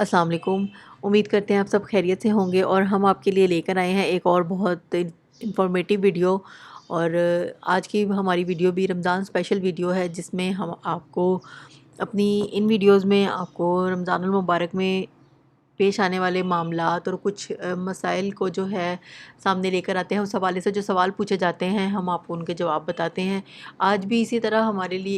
अस्सलाम वालेकुम। उम्मीद करते हैं आप सब खैरियत से होंगे और हम आपके लिए लेकर आए हैं एक और बहुत इंफॉर्मेटिव वीडियो। और आज की हमारी वीडियो भी रमज़ान स्पेशल वीडियो है, जिसमें हम आपको अपनी इन वीडियोस में आपको रमज़ानुल मुबारक में पेश आने वाले मामलात और कुछ मसाइल को जो है सामने लेकर आते हैं। उस हवाले से जो सवाल पूछे जाते हैं हम आपको उनके जवाब बताते हैं। आज भी इसी तरह हमारे लिए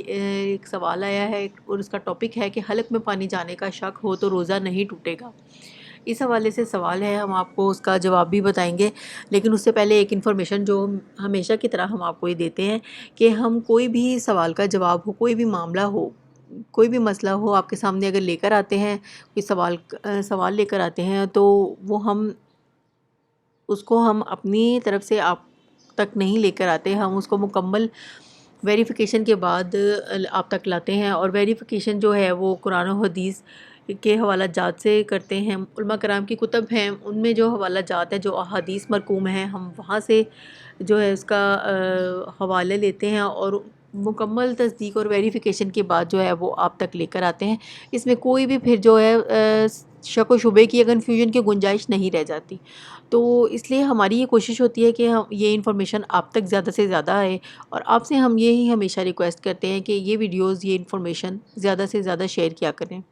एक सवाल आया है और उसका टॉपिक है कि हलक में पानी जाने का शक हो तो रोज़ा नहीं टूटेगा। इस हवाले से सवाल है, हम आपको उसका जवाब भी बताएंगे। लेकिन उससे पहले एक इन्फॉर्मेशन जो हमेशा की तरह हम आपको ये देते हैं कि हम कोई भी सवाल का जवाब हो, कोई भी मामला हो, कोई भी मसला हो आपके सामने अगर लेकर आते हैं, कोई सवाल लेकर आते हैं, तो वो हम अपनी तरफ से आप तक नहीं लेकर आते। हम उसको मुकम्मल वेरिफ़िकेशन के बाद आप तक लाते हैं। और वेरिफ़िकेशन जो है वो कुरान और हदीस के हवाला जात से करते हैं। उलमा कराम की कुतब हैं, उनमें जो हवाला जात है, जो अहादीस मरकूम हैं, हम वहाँ से जो है उसका हवाले लेते हैं और मुकम्मल तस्दीक और वेरिफ़िकेशन के बाद जो है वो आप तक लेकर आते हैं। इसमें कोई भी फिर जो है शक व शुबे की या कन्फ्यूजन की गुंजाइश नहीं रह जाती। तो इसलिए हमारी ये कोशिश होती है कि हम ये इन्फॉर्मेशन आप तक ज़्यादा से ज़्यादा आए। और आपसे हम यही हमेशा रिक्वेस्ट करते हैं कि ये वीडियोज़, ये इन्फॉर्मेशन ज़्यादा से ज़्यादा शेयर किया करें,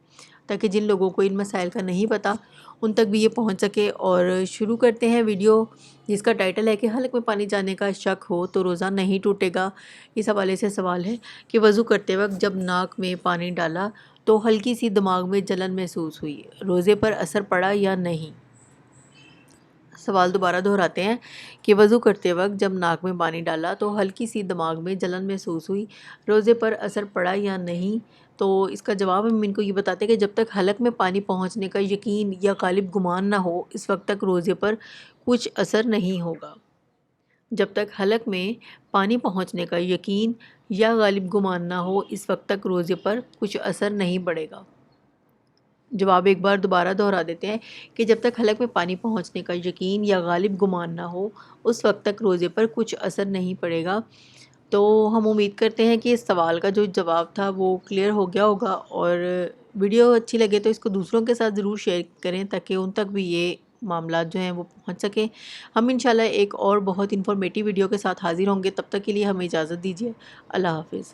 ताकि जिन लोगों को इन मसाइल का नहीं पता उन तक भी ये पहुंच सके। और शुरू करते हैं वीडियो, जिसका टाइटल है कि हलक में पानी जाने का शक हो तो रोज़ा नहीं टूटेगा। इस हवाले से सवाल है कि वज़ू करते वक्त जब नाक में पानी डाला तो हल्की सी दिमाग में जलन महसूस हुई, रोज़े पर असर पड़ा या नहीं। सवाल दोबारा दोहराते हैं कि वज़ू करते वक्त जब नाक में पानी डाला तो हल्की सी दिमाग में जलन महसूस हुई, रोज़े पर असर पड़ा या नहीं। तो इसका जवाब हम इनको ये बताते हैं कि जब तक हलक में पानी पहुंचने का यकीन या गालिब गुमान ना हो, इस वक्त तक रोज़े पर कुछ असर नहीं होगा। जब तक हलक में पानी पहुंचने का यकीन या गालिब गुमान ना हो, इस वक्त तक रोज़े पर कुछ असर नहीं पड़ेगा। जवाब एक बार दोबारा दोहरा देते हैं कि जब तक हलक में पानी पहुंचने का यकीन या गालिब गुमान ना हो, उस वक्त तक रोज़े पर कुछ असर नहीं पड़ेगा। तो हम उम्मीद करते हैं कि इस सवाल का जो जवाब था वो क्लियर हो गया होगा। और वीडियो अच्छी लगे तो इसको दूसरों के साथ ज़रूर शेयर करें, ताकि उन तक भी ये मामला जो हैं वो पहुंच सकें। हम इंशाल्लाह एक और बहुत इन्फॉर्मेटिव वीडियो के साथ हाज़िर होंगे। तब तक के लिए हमें इजाज़त दीजिए। अल्लाह हाफ़िज़।